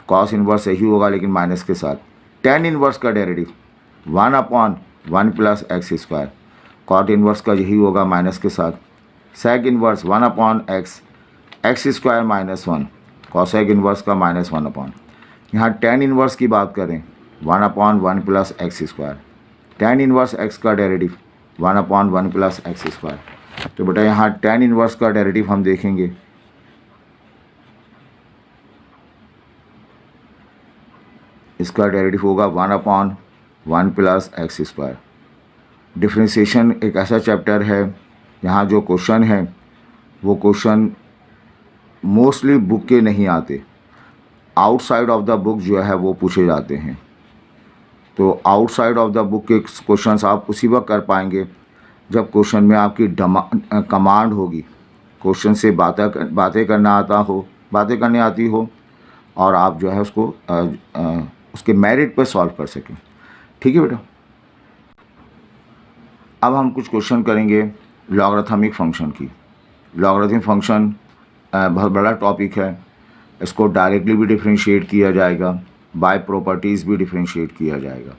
cos inverse यही होगा लेकिन माइनस के साथ। tan इन्वर्स का डेरिवेटिव 1/1 + x², कॉट इन्वर्स का यही होगा माइनस के साथ। सेक inverse 1/x, x² - 1, cosec inverse का -1/। यहाँ tan इन्वर्स की बात करें 1/1 plus x square. tan inverse x का डेरिवेटिव 1/1 प्लस एक्स स्क्वायर। तो बेटा यहाँ tan इनवर्स का डेरिवेटिव हम देखेंगे, इसका डेरिवेटिव होगा 1/1 प्लस एक्स स्क्वायर। डिफ्रेंशिएशन एक ऐसा चैप्टर है यहाँ जो क्वेश्चन है वो क्वेश्चन मोस्टली बुक के नहीं आते, आउटसाइड ऑफ द बुक जो है वो पूछे जाते हैं। तो आउटसाइड ऑफ द बुक के क्वेश्चंस आप उसी वक्त कर पाएंगे जब क्वेश्चन में आपकी कमांड होगी, क्वेश्चन से बातें करने आती हो और आप जो है उसको उसके मेरिट पर सॉल्व कर सकें। ठीक है बेटा। अब हम कुछ क्वेश्चन करेंगे लॉगरिथमिक फंक्शन की। लॉगरिथमिक फंक्शन बहुत बड़ा टॉपिक है, इसको डायरेक्टली भी डिफरेंशिएट किया जाएगा, बाय प्रॉपर्टीज़ भी डिफरेंशिएट किया जाएगा।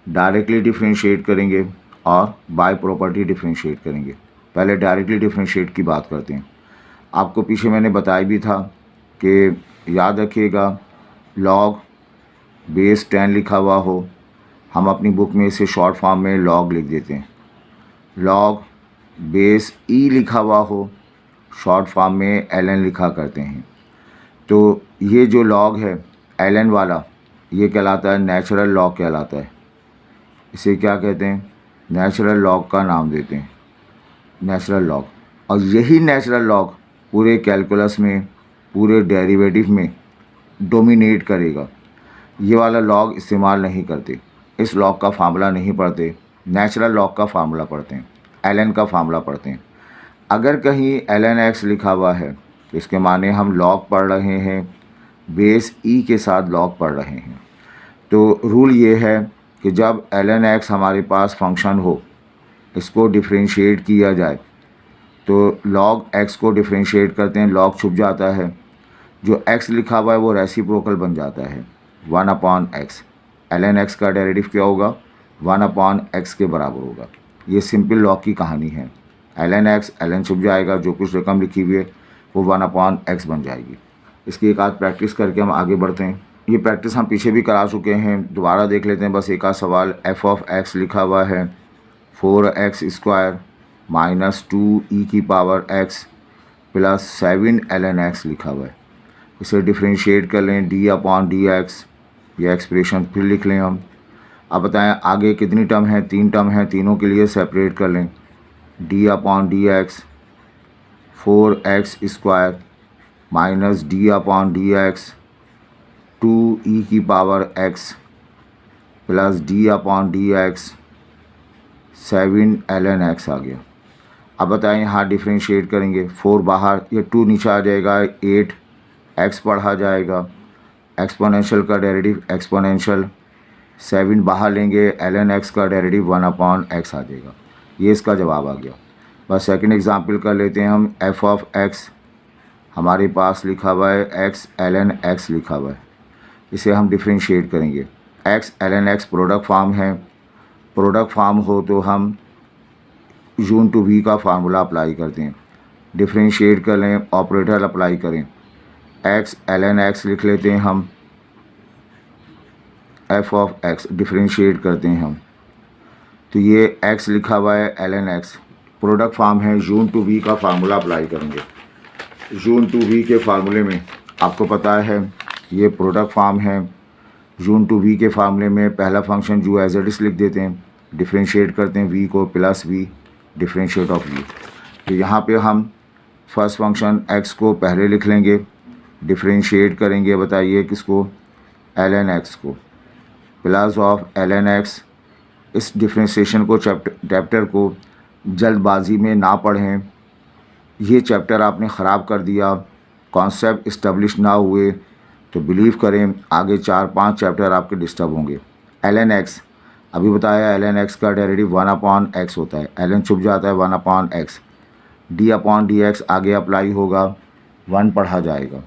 डायरेक्टली डिफरेंशिएट करेंगे और बाय प्रॉपर्टी डिफरेंशिएट करेंगे। पहले डायरेक्टली डिफरेंशिएट की बात करते हैं। आपको पीछे मैंने बताया भी था कि याद रखिएगा लॉग बेस 10 लिखा हुआ हो, हम अपनी बुक में इसे शॉर्ट फॉर्म में लॉग लिख देते हैं। लॉग बेस ई लिखा हुआ हो, शॉर्ट फॉर्म में ln लिखा करते हैं। तो ये जो लॉग है ln वाला, ये कहलाता है नेचुरल लॉग कहलाता है। इसे क्या कहते हैं? नेचुरल लॉग का नाम देते हैं, नेचुरल लॉग। और यही नेचुरल लॉग पूरे कैलकुलस में, पूरे डेरिवेटिव में डोमिनेट करेगा। ये वाला लॉग इस्तेमाल नहीं करते, इस लॉग का फार्मूला नहीं पढ़ते, नेचुरल लॉग का फार्मूला पढ़ते हैं, ln का फार्मूला पढ़ते हैं। अगर कहीं ln x लिखा हुआ है तो इसके माने हम लॉग पढ़ रहे हैं, बेस ई के साथ लॉग पढ़ रहे हैं। तो रूल ये है कि जब ln x हमारे पास फंक्शन हो, इसको डिफरेंशिएट किया जाए तो लॉग x को डिफरेंशिएट करते हैं, लॉग छुप जाता है, जो x लिखा हुआ है वो रेसिप्रोकल बन जाता है 1/x। ln x का डेरिवेटिव क्या होगा? 1/x के बराबर होगा। ये सिंपल लॉग की कहानी है। ln x, ln छुप जाएगा, जो कुछ रकम लिखी हुई है वो 1/x बन जाएगी। इसकी एक आध प्रैक्टिस करके हम आगे बढ़ते हैं। ये प्रैक्टिस हम पीछे भी करा चुके हैं, दोबारा देख लेते हैं। बस एक आध सवाल। f ऑफ x लिखा हुआ है 4x स्क्वायर माइनस 2e की power x plus 7 ln x लिखा हुआ है। इसे डिफ्रेंशिएट कर लें d/dx, ये एक्सप्रेशन फिर लिख लें हम। अब बताएं आगे कितनी टर्म है? 3 टर्म है, तीनों के लिए सेपरेट कर लें। d/dx 4x square minus d/dx 2e की power x plus d/dx 7 ln x आ गया। अब बताएं यहाँ डिफ्रेंशिएट करेंगे, 4 बाहर, ये 2 नीचे आ जाएगा, 8 x पढ़ा जाएगा, एक्सपोनेंशियल का डेरिवेटिव एक्सपोनेंशियल, 7 बाहर लेंगे, ln x का डेरिवेटिव 1/x आ जाएगा। ये इसका जवाब आ गया। बस सेकंड एग्जांपल कर लेते हैं हम। f ऑफ x हमारे पास लिखा हुआ है x ln x लिखा हुआ है, इसे हम डिफ्रेंशिएट करेंगे। x ln x product form है, प्रोडक्ट फॉर्म हो तो हम यून टू वी का फार्मूला अप्लाई करते हैं। डिफ्रेंशिएट कर लें, ऑपरेटर अप्लाई करें, x ln x लिख लेते हैं हम, f ऑफ x डिफ्रेंशिएट करते हैं हम, तो ये x लिखा हुआ है ln x, प्रोडक्ट फॉर्म है, यून टू वी का फार्मूला अप्लाई करेंगे। यून टू वी के फार्मूले में आपको पता है ये प्रोडक्ट फॉर्म है। यून टू वी के फार्मूले में पहला फंक्शन जो एज इट इज़ लिख देते हैं, डिफ्रेंशिएट करते हैं v को, plus v differentiate of v। तो यहाँ पे हम फर्स्ट फंक्शन x को पहले लिख लेंगे, डिफ्रेंशिएट करेंगे, बताइए किसको? ln x को, प्लस ऑफ ln x। इस डिफ्रेंशिएशन को चैप्टर को जल्दबाजी में ना पढ़ें, ये चैप्टर आपने ख़राब कर दिया, कॉन्सेप्ट इस्टब्लिश ना हुए तो बिलीव करें आगे 4-5 चैप्टर आपके डिस्टर्ब होंगे। ln x अभी बताया, ln x का डेरिवेटिव 1/x होता है, ln छुप जाता है 1/x, d/dx आगे अप्लाई होगा, 1 पढ़ा जाएगा,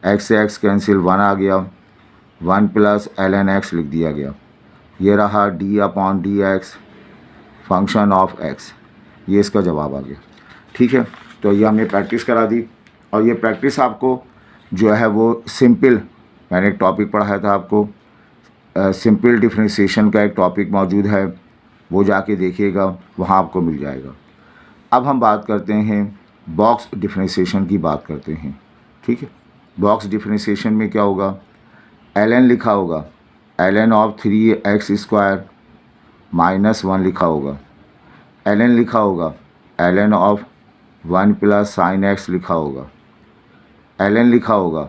x से x कैंसिल, 1 आ गया, 1 प्लस ln x लिख दिया गया। ये रहा d/dx फंक्शन ऑफ x, ये इसका जवाब आ गया। ठीक है, तो ये हमने प्रैक्टिस करा दी। और ये प्रैक्टिस आपको जो है वो सिंपल, मैंने एक टॉपिक पढ़ाया था आपको सिंपल डिफरेंशिएशन का एक टॉपिक मौजूद है, वो जाके देखिएगा, वहाँ आपको मिल जाएगा। अब हम बात करते हैं बॉक्स डिफरेंशिएशन की बात करते हैं, ठीक है। बॉक्स डिफरेंशिएशन में क्या होगा, ln लिखा होगा, ln ऑफ 3x² -1 लिखा होगा, ln लिखा होगा, ln ऑफ 1 + sin x लिखा होगा, ln लिखा होगा,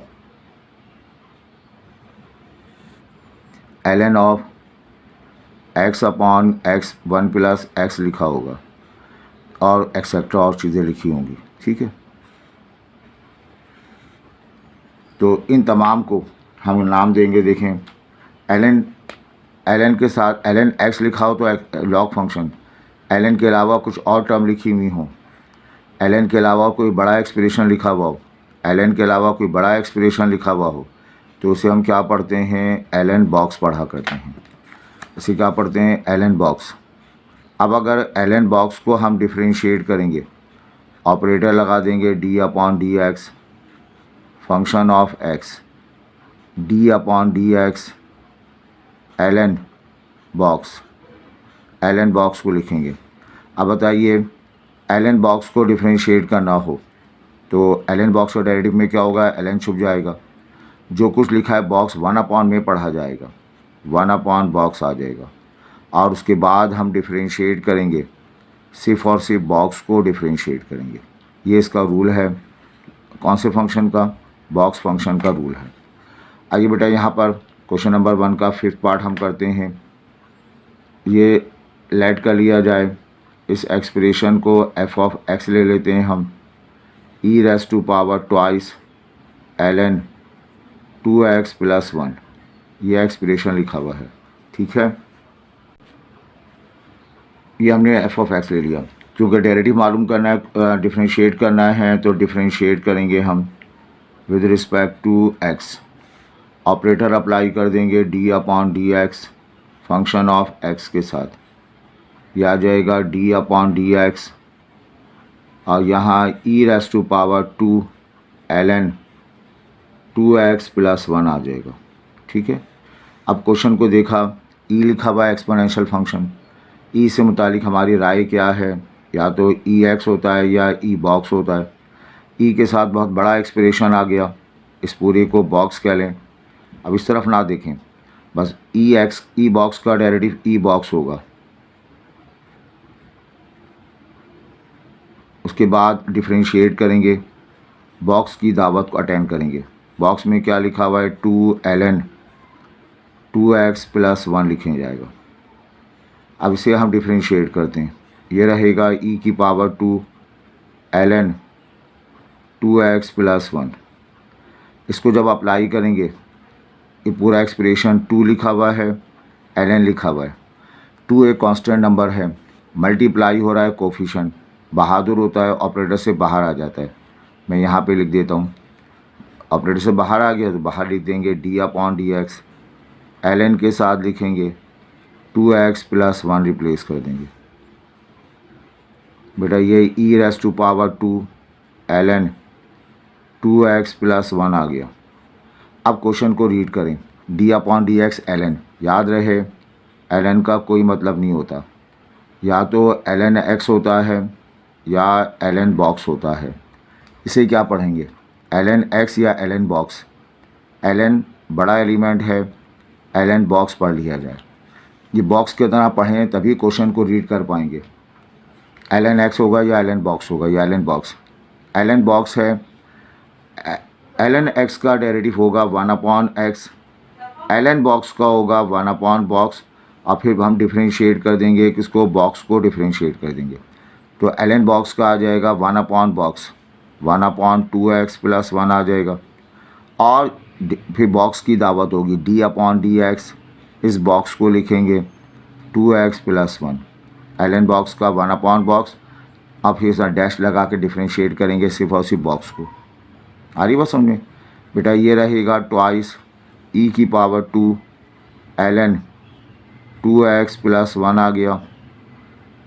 ln ऑफ x/x 1 + x लिखा होगा, और एक्सेट्रा और चीज़ें लिखी होंगी, ठीक है। तो इन तमाम को हम नाम देंगे, देखें ln के साथ ln x लिखा हो तो लॉग फंक्शन, ln के अलावा कुछ और टर्म लिखी हुई हो, ln के अलावा कोई बड़ा एक्सप्रेशन लिखा हुआ हो, ln के अलावा कोई बड़ा एक्सप्रेशन लिखा हुआ हो, तो उसे हम क्या पढ़ते हैं, ln बॉक्स पढ़ा करते हैं। इसे क्या पढ़ते हैं, ln बॉक्स। अब अगर ln बॉक्स को हम डिफरेंशिएट करेंगे, ऑपरेटर लगा देंगे d/dx function of x, d/dx ln box को लिखेंगे। अब बताइए ln बॉक्स को डिफरेंशिएट करना हो तो ln बॉक्स का डेरिवेटिव में क्या होगा, ln छुप जाएगा, जो कुछ लिखा है बॉक्स 1/ में पढ़ा जाएगा, 1/ बॉक्स आ जाएगा, और उसके बाद हम डिफरेंशिएट करेंगे, सिर्फ और सिर्फ बॉक्स को डिफरेंशिएट करेंगे। ये इसका रूल है, कौन से फंक्शन का, बॉक्स फंक्शन का रूल है। आइए बेटा यहाँ पर क्वेश्चन नंबर 1 का 5th पार्ट हम करते हैं। ये लेट कर लिया जाए, इस एक्सप्रेशन को f(x) ले लेते हैं हम, e⁻² ln 2x + 1, ये एक्सप्रेशन लिखा हुआ है, ठीक है। ये हमने f(x) ले लिया, क्योंकि डेरिवेटिव मालूम करना है, डिफरेंशिएट करना है, तो डिफरेंशिएट करेंगे हम with respect to x, operator apply कर देंगे d/dx फंक्शन ऑफ x के साथ, यह आ जाएगा d/dx, और यहाँ e⁻² ln 2x + 1 आ जाएगा, ठीक है। अब क्वेश्चन को देखा, e लिखा हुआ है एक्सपोनेंशियल फंक्शन, e से मुतालिक हमारी राय क्या है, या तो ex होता है या e बॉक्स होता है। e के साथ बहुत बड़ा एक्सप्रेशन आ गया, इस पूरे को बॉक्स कह लें। अब इस तरफ ना देखें, बस e बॉक्स का डेरिवेटिव e बॉक्स होगा। उसके बाद डिफरेंशिएट करेंगे, बॉक्स की दावत को अटेंड करेंगे। बॉक्स में क्या लिखा हुआ है, 2 ln 2x + 1 लिखे जाएगा। अब इसे हम डिफरेंशिएट करते हैं, ये रहेगा e⁻² ln 2x + 1। इसको जब अप्लाई करेंगे, ये पूरा एक्सप्रेशन 2 लिखा हुआ है, ln लिखा हुआ है, 2 एक कांस्टेंट नंबर है, मल्टीप्लाई हो रहा है, कोफिशिएंट बहादुर होता है, ऑपरेटर से बाहर आ जाता है। मैं यहाँ पे लिख देता हूँ, ऑपरेटर से बाहर आ गया तो बाहर लिख देंगे d/dx, ln के साथ लिखेंगे 2x + 1 रिप्लेस कर देंगे। बेटा ये e⁻² ln 2x + 1 आ गया। अब क्वेश्चन को रीड करें, d/dx ln, याद रहे ln का कोई मतलब नहीं होता, या तो ln x होता है या ln बॉक्स होता है। इसे क्या पढ़ेंगे, ln x या ln बॉक्स। ln बड़ा एलिमेंट है, ln बॉक्स पढ़ लिया जाए। ये बॉक्स की तरह पढ़ें तभी क्वेश्चन को रीड कर पाएंगे। ln x होगा या ln बॉक्स होगा, या ln बॉक्स। ln बॉक्स है, ln x का डेरिवेटिव होगा 1/x, ln बॉक्स का होगा 1/बॉक्स, और फिर हम डिफरेंशिएट कर देंगे, किसको, बॉक्स को डिफरेंशिएट कर देंगे। तो ln बॉक्स का आ जाएगा 1/बॉक्स, 1/2x + 1 आ जाएगा, और फिर बॉक्स की दावत होगी d/dx, इस बॉक्स को लिखेंगे 2x + 1, ln बॉक्स का 1/बॉक्स, अब फिर साथ डैश लगा के डिफरेंशिएट करेंगे सिर्फ और सिर्फ बॉक्स को। आ रही बात समझे बेटा, ये रहेगा ट्वाइस e⁻² ln 2x + 1 आ गया,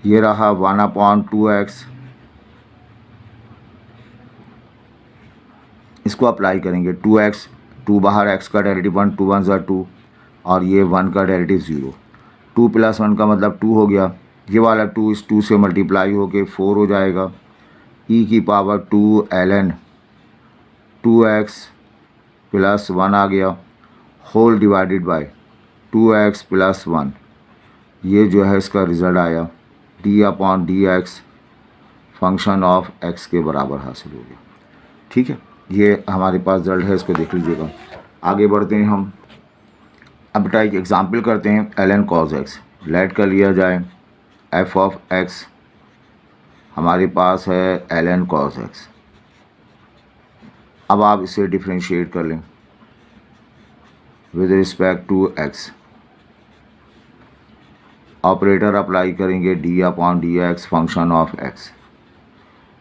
ये रहा 1/2x, इसको अप्लाई करेंगे 2x, 2 बाहर, x का डेरिवेटिव 1, 2 × 2, और ये 1 का डेरिवेटिव 0। 2 + 1 का मतलब 2 हो गया, ये वाला 2 इस 2 से मल्टीप्लाई होके 4 हो जाएगा। e⁻² ln 2x + 1 आ गया, होल डिवाइडेड बाय 2x + 1। ये जो है इसका रिज़ल्ट आया, d/dx फंक्शन ऑफ x के बराबर हासिल हो गया। ठीक है, ये हमारे पास रिजल्ट है, इसको देख लीजिएगा। आगे बढ़ते हैं हम। अब बेटा एक एग्जाम्पल करते हैं, ln cos x। लेट कर लिया जाए f(x) हमारे पास है ln cos x। अब आप इसे डिफ्रेंशिएट कर लें with respect to x। Operator apply करेंगे d/dx फंक्शन ऑफ x।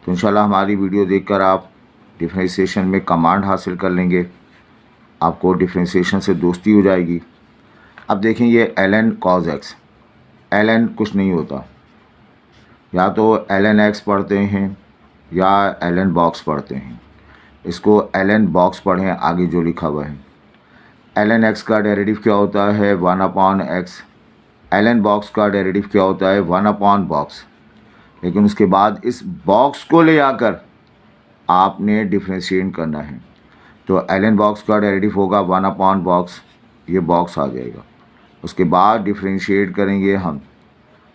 तो इंशाल्लाह हमारी वीडियो देखकर आप डिफ्रेंशिएशन में कमांड हासिल कर लेंगे, आपको डिफ्रेंशिएशन से दोस्ती हो जाएगी। अब देखें ये ln cos x, ln कुछ नहीं होता, या तो ln x पढ़ते हैं या ln बॉक्स पढ़ते हैं। इसको ln बॉक्स पढ़ें, आगे जो लिखा हुआ है। ln x का डेरिवेटिव क्या होता है 1/x। ln बॉक्स का डेरिवेटिव क्या होता है 1/बॉक्स। लेकिन उसके बाद इस बॉक्स को ले आकर आपने डिफ्रेंशिएट करना है। तो ln बॉक्स का डेरिवेटिव होगा 1/बॉक्स, ये बॉक्स आ जाएगा। उसके बाद डिफ्रेंशिएट करेंगे हम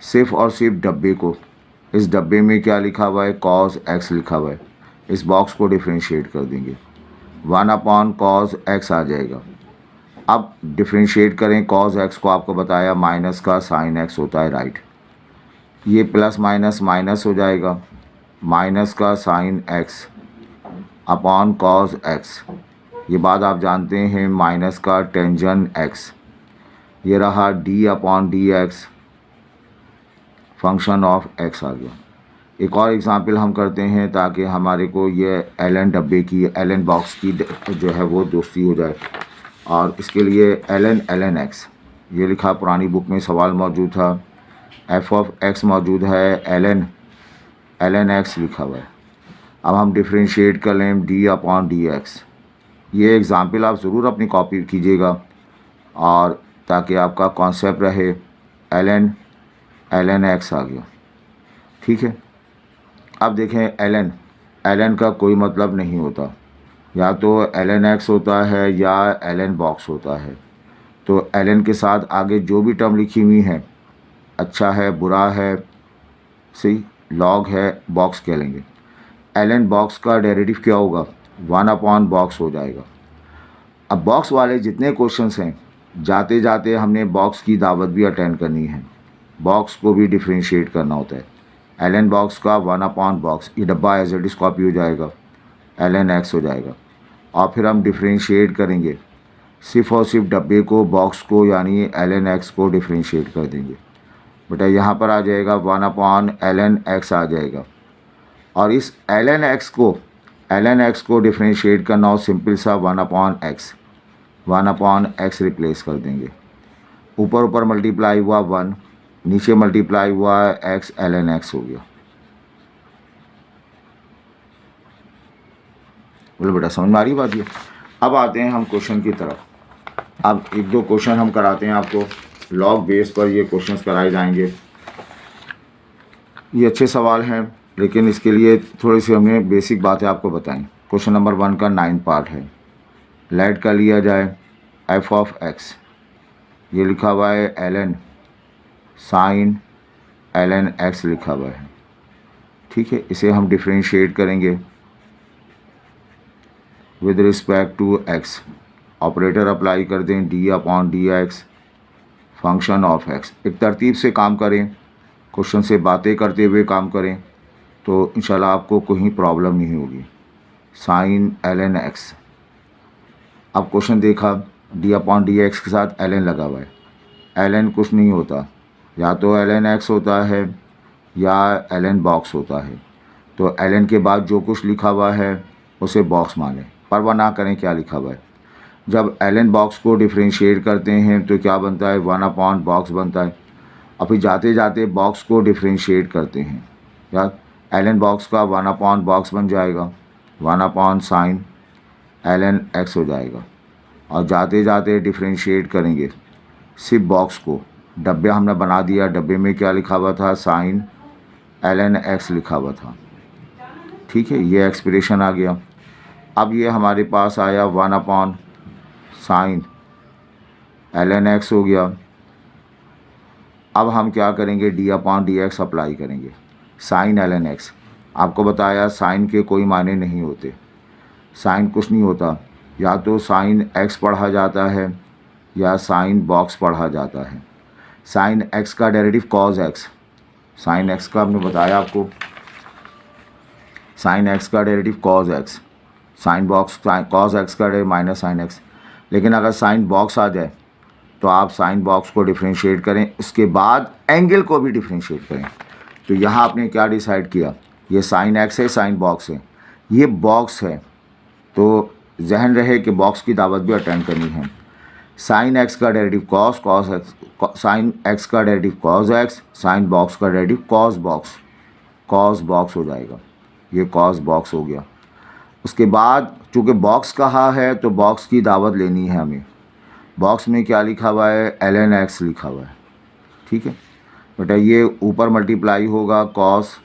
सिर्फ और सिर्फ डब्बे को। इस डब्बे में क्या लिखा हुआ है cos x लिखा हुआ है, इस बॉक्स को डिफ्रेंशिएट कर देंगे, 1/cos x आ जाएगा। अब डिफ्रेंशिएट करें cos x को, आपको बताया माइनस का sin x होता है, राइट। ये प्लस माइनस माइनस हो जाएगा, माइनस का sin x upon cos x। ये बात आप जानते हैं, माइनस का टेंजन x। ये रहा d/dx फंक्शन ऑफ x आ गया। एक और एग्ज़ाम्पल हम करते हैं ताकि हमारे को ये ln डब्बे की, ln बॉक्स की जो है वो दोस्ती हो जाए। और इसके लिए ln x ये लिखा, पुरानी बुक में सवाल मौजूद था, f(x) मौजूद है, ln x लिखा हुआ है। अब हम डिफ्रेंशिएट कर लें d/dx। ये एग्ज़ाम्पल आप ज़रूर अपनी कॉपी कीजिएगा और ताकि आपका कॉन्सेप्ट रहे। ln x आ गया, ठीक है। अब देखें ln का कोई मतलब नहीं होता, या तो ln x होता है या ln बॉक्स होता है। तो ln के साथ आगे जो भी टर्म लिखी हुई है, अच्छा है बुरा है सही लॉग है, बॉक्स कह लेंगे। ln बॉक्स का डेरिवेटिव क्या होगा 1/बॉक्स हो जाएगा। अब बॉक्स वाले जितने क्वेश्चंस हैं, जाते जाते हमने बॉक्स की दावत भी अटेंड करनी है, बॉक्स को भी डिफ्रेंशिएट करना होता है। ln बॉक्स का 1/बॉक्स, ये डब्बा एज इट इज़ कॉपी हो जाएगा, ln x हो जाएगा। और फिर हम डिफ्रेंशिएट करेंगे सिर्फ और सिर्फ डब्बे को, बॉक्स को, यानी ln x को डिफ्रेंशिएट कर देंगे। बेटा यहाँ पर आ जाएगा 1/ln x आ जाएगा। और इस ln x को डिफ्रेंशिएट करना हो, सिंपल सा 1/x रिप्लेस कर देंगे। ऊपर ऊपर मल्टीप्लाई हुआ 1, नीचे मल्टीप्लाई हुआ x, ln x हो गया। बोलो बेटा समझ में आ रही बात ये। अब आते हैं हम क्वेश्चन की तरफ। अब एक दो क्वेश्चन हम कराते हैं आपको, लॉग बेस पर ये क्वेश्चंस कराए जाएंगे। ये अच्छे सवाल हैं, लेकिन इसके लिए थोड़ी सी हमने बेसिक बातें आपको बताएं। क्वेश्चन नंबर 1 का 9 पार्ट है। लेट कर लिया जाए f(x), ये लिखा हुआ है ln sin ln x लिखा हुआ है, ठीक है। इसे हम डिफ्रेंशिएट करेंगे with respect to x। Operator apply कर दें d/dx फंक्शन ऑफ x। एक तरतीब से काम करें, क्वेश्चन से बातें करते हुए काम करें, तो इंशाल्लाह आपको कोई प्रॉब्लम नहीं होगी। sin ln x। अब क्वेश्चन देखा, d/dx के साथ ln लगा हुआ है, ln कुछ नहीं होता, या तो ln x होता है या ln बॉक्स होता है। तो ln के बाद जो कुछ लिखा हुआ है उसे बॉक्स मानें, परवाह ना करें क्या लिखा हुआ है। जब ln बॉक्स को डिफ्रेंशिएट करते हैं तो क्या बनता है 1/बॉक्स बनता है। और फिर जाते जाते बॉक्स को डिफ्रेंशिएट करते हैं, या ln बॉक्स का 1/बॉक्स बन जाएगा, 1/sin ln x हो जाएगा। और जाते जाते डिफ्रेंशिएट करेंगे सिर्फ बॉक्स को, डब्बे हमने बना दिया, डब्बे में क्या लिखा हुआ था, साइन ln x लिखा हुआ था। ठीक है, ये एक्सप्रेशन आ गया। अब ये हमारे पास आया 1 अपॉन साइन ln x हो गया। अब हम क्या करेंगे, d upon d x apply करेंगे। साइन ln x, आपको बताया साइन के कोई मायने नहीं होते, साइन कुछ नहीं होता, या तो साइन x पढ़ा जाता है या साइन बॉक्स पढ़ा जाता है। साइन x का derivative cos x, sine x का हमने बताया आपको, साइन x का derivative cos x, sine box cos x का डेरिवेटिव माइनस साइन x। लेकिन अगर साइन बॉक्स आ जाए तो आप साइन बॉक्स को डिफ्रेंशिएट करें, उसके बाद एंगल को भी डिफ्रेंशिएट करें। तो यहाँ आपने क्या डिसाइड किया, ये साइन x है, साइन बॉक्स है, ये बॉक्स है, तो जहन रहे कि बॉक्स की दावत भी अटेंड करनी है। साइन x का derivative cos, cos x, sine x का derivative cos x, sine box का derivative cos box, cos box हो जाएगा, ये कॉस बॉक्स हो गया। उसके बाद चूँकि बॉक्स कहा है तो बॉक्स की दावत लेनी है हमें। बॉक्स में क्या लिखा हुआ है, ln x लिखा हुआ है। ठीक है बेटा, ये ऊपर मल्टीप्लाई होगा, कॉस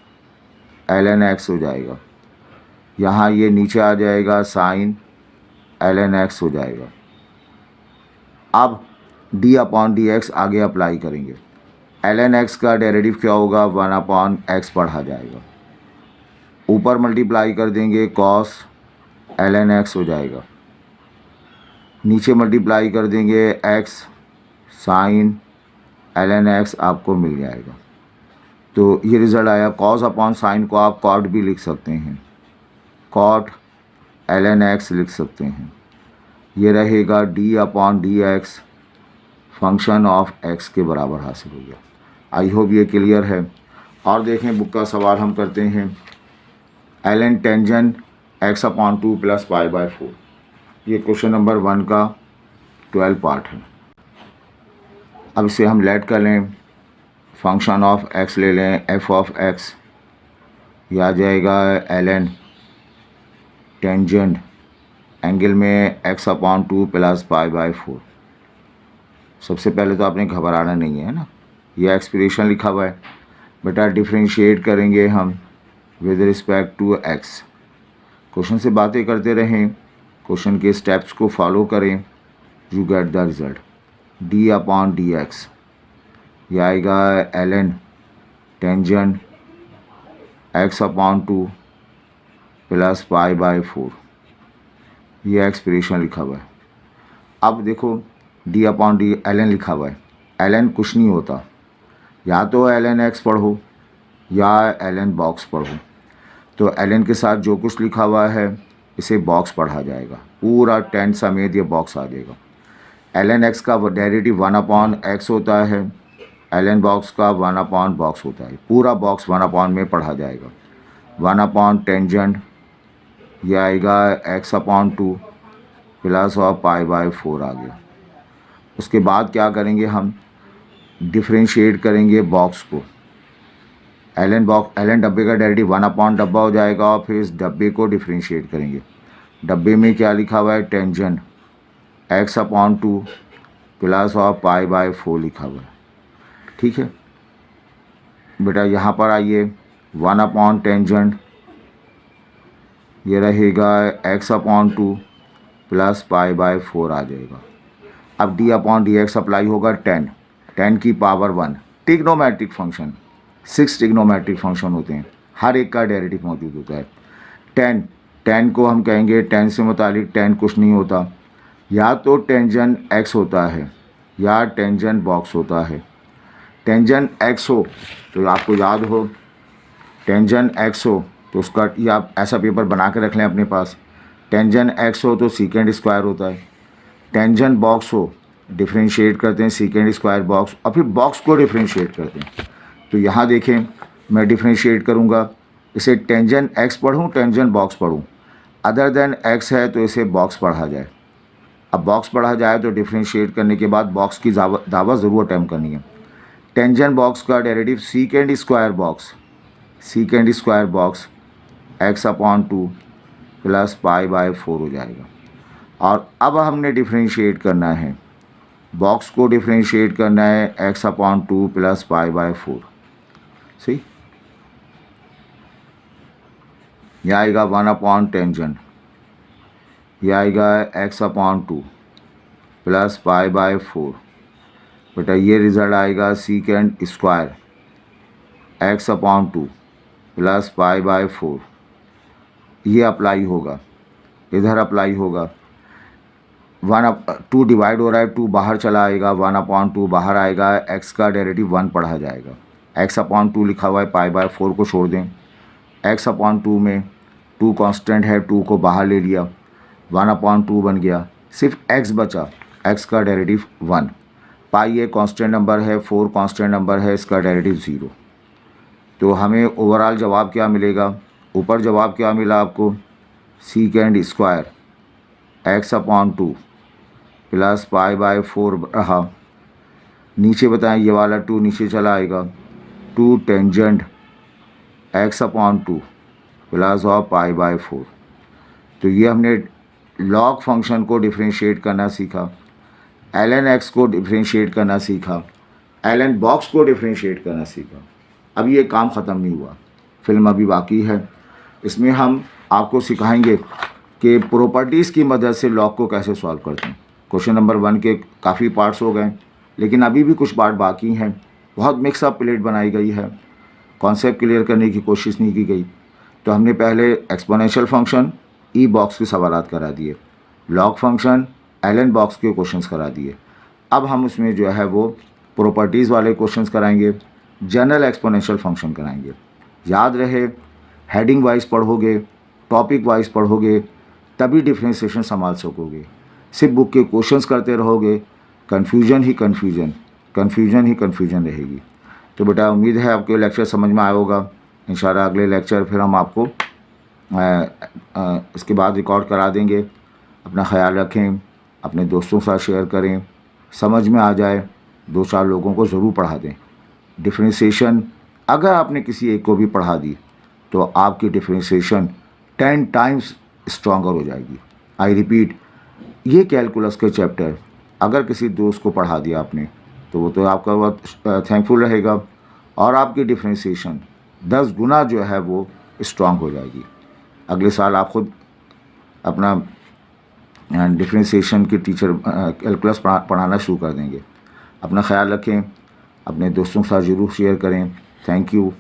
ln x हो जाएगा, यहाँ ये नीचे आ जाएगा, साइन ln x हो जाएगा। अब d अपॉन डी एक्स आगे अप्लाई करेंगे। ln x का डेरिवेटिव क्या होगा, 1 अपॉन x पढ़ा जाएगा, ऊपर मल्टीप्लाई कर देंगे, कॉस ln x हो जाएगा, नीचे मल्टीप्लाई कर देंगे x, साइन ln x आपको मिल जाएगा। तो ये रिज़ल्ट आया। कॉस अपॉन साइन को आप कॉट भी लिख सकते हैं, कॉट ln x लिख सकते हैं। ये रहेगा d upon d x function of x के बराबर हासिल हो गया। आई होप ये क्लियर है। और देखें बुक का सवाल हम करते हैं, ln tangent x upon 2 plus pi by 4, ये क्वेश्चन नंबर 1 का 12 पार्ट है। अब इसे हम लेट कर लें, फंक्शन ऑफ x ले लें, f ऑफ x, यह आ जाएगा ln टेंजेंट एंगल में x upon 2 plus pi by 4। सबसे पहले तो आपने घबराना नहीं है ना, यह एक्सप्रेशन लिखा हुआ है बेटा, डिफ्रेंशिएट करेंगे हम with respect to x। Question से बातें करते रहें, क्वेश्चन के स्टेप्स को फॉलो करें, you get the result. d upon d x, यह आएगा ln tangent x upon 2 plus pi by 4, ये एक्सप्रेशन लिखा हुआ है। अब देखो d अपॉन डी ln लिखा हुआ है, ln कुछ नहीं होता, या तो ln x पढ़ो या ln बॉक्स पढ़ो। तो ln के साथ जो कुछ लिखा हुआ है इसे बॉक्स पढ़ा जाएगा, पूरा 10 समेत ये बॉक्स आ जाएगा। ln x का डेरिवेटिव 1 अपॉन x होता है, ln बॉक्स का 1 अपॉन बॉक्स होता है, पूरा बॉक्स 1 अपॉन में पढ़ा जाएगा। 1 अपॉन टेंजेंट, यह आएगा x अपॉन 2 प्लस और पाई बाय 4 आ गया। उसके बाद क्या करेंगे, हम डिफ्रेंशिएट करेंगे बॉक्स को। ln डब्बे का डेरिवेटिव 1 अपॉन डब्बा हो जाएगा, और फिर इस डब्बे को डिफ्रेंशिएट करेंगे। डब्बे में क्या लिखा हुआ है, टेंजेंट x अपॉन 2 प्लस और पाई बाय 4 लिखा हुआ है। ठीक है बेटा, यहाँ पर आइए, 1 अपॉन टेंजेंट, ये रहेगा x upon 2 plus pi by 4 आ जाएगा। अब d upon d x apply होगा, 10 की power 1, trigonometric function, 6 trigonometric function होते हैं, हर एक का डेरिवेटिव मौजूद होता है। 10 को हम कहेंगे, 10 से मुतालिक 10 कुछ नहीं होता, या तो टेंजेंट x होता है या टेंजेंट बॉक्स होता है। टेंजेंट x हो तो आपको याद हो, टेंजेंट x हो तो उसका, ये आप ऐसा पेपर बना के रख लें अपने पास, टेंजेंट x हो तो सीकेंड स्क्वायर होता है। टेंजेंट बॉक्स हो, डिफ्रेंशिएट करते हैं सीकेंड स्क्वायर बॉक्स, और फिर बॉक्स को डिफ्रेंशिएट करते हैं। तो यहाँ देखें, मैं डिफ्रेंशिएट करूँगा, इसे टेंजेंट x पढ़ूँ, टेंजेंट बॉक्स पढ़ूँ, अदर देन x है तो इसे बॉक्स पढ़ा जाए। अब बॉक्स पढ़ा जाए तो डिफ्रेंशिएट करने के बाद बॉक्स की दावा ज़रूर अटैम्प्ट करनी है। टेंजेंट बॉक्स का derivative secant square box, secant square box x upon 2 plus pi by 4 हो जाएगा। और अब हमने डिफ्रेंशिएट करना है बॉक्स को डिफ्रेंशिएट करना है x/2 प्लस π/4। सही, यह आएगा 1 टेंजेंट, यह आएगा x/2 प्लस π/4। बेटा ये रिज़ल्ट आएगा सीकेंड स्क्वायर x/2 प्लस π/4। ये अप्लाई होगा, इधर अप्लाई होगा। 2 डिवाइड हो रहा है, 2 बाहर चला आएगा, 1/2 बाहर आएगा, x का डेरिवेटिव 1 पढ़ा जाएगा। x/2 लिखा हुआ है, π/4 को छोड़ दें। x/2 में 2 कांस्टेंट है, 2 को बाहर ले लिया, 1/2 बन गया, सिर्फ x बचा, x का डेरिवेटिव 1। पाई एक कांस्टेंट नंबर है, 4 कांस्टेंट नंबर है, इसका डेरिवेटिव 0। तो हमें ओवरऑल जवाब क्या मिलेगा? ऊपर जवाब क्या मिला आपको? सीकेंड स्क्वायर x/2 प्लस π/4 रहा। नीचे बताएं, ये वाला 2 नीचे चला आएगा, 2 टेंजेंट x/2 प्लस और π/4। तो ये हमने लॉग फंक्शन को डिफ्रेंशिएट करना सीखा, ln x को डिफ्रेंशिएट करना सीखा, ln बॉक्स को डिफ्रेंशिएट करना सीखा। अब ये काम ख़त्म नहीं हुआ, फिल्म अभी बाकी है। इसमें हम आपको सिखाएंगे कि प्रॉपर्टीज़ की मदद से लॉग को कैसे सॉल्व करते हैं। क्वेश्चन नंबर 1 के काफ़ी पार्ट्स हो गए, लेकिन अभी भी कुछ पार्ट बाकी हैं। बहुत मिक्सअप प्लेट बनाई गई है, कॉन्सेप्ट क्लियर करने की कोशिश नहीं की गई। तो हमने पहले एक्सपोनेंशियल फंक्शन ई बॉक्स के सवालात करा दिए, लॉग फंक्शन ln बॉक्स के क्वेश्चंस करा दिए। अब हम उसमें जो है वो प्रॉपर्टीज़ वाले क्वेश्चंस कराएंगे, जनरल एक्सपोनेंशियल फंक्शन कराएंगे। याद रहे, हेडिंग वाइज पढ़ोगे, टॉपिक वाइज पढ़ोगे, तभी डिफ्रेंशिएशन संभाल सकोगे। सिर्फ बुक के क्वेश्चंस करते रहोगे, कन्फ्यूजन ही कन्फ्यूजन रहेगी। तो बेटा उम्मीद है आपको लेक्चर समझ में आया होगा। इंशाल्लाह अगले लेक्चर फिर हम आपको इसके बाद रिकॉर्ड करा देंगे। अपना ख्याल रखें, अपने दोस्तों के साथ शेयर करें, समझ में आ जाए 2-4 लोगों को ज़रूर पढ़ा दें। डिफ्रेंशिएशन अगर आपने किसी एक को भी पढ़ा दी तो आपकी डिफ्रेंशिएशन 10 टाइम्स स्ट्रॉन्गर हो जाएगी। आई रिपीट, ये कैलकुलस के चैप्टर अगर किसी दोस्त को पढ़ा दिया आपने तो वो तो आपका बहुत थैंकफुल रहेगा, और आपकी डिफ्रेंशिएशन 10 गुना जो है वो स्ट्रॉन्ग हो जाएगी। अगले साल आप खुद अपना डिफ्रेंशिएशन के टीचर कैलकुलस पढ़ाना शुरू कर देंगे। अपना ख्याल रखें, अपने दोस्तों के साथ ज़रूर शेयर करें। Thank you.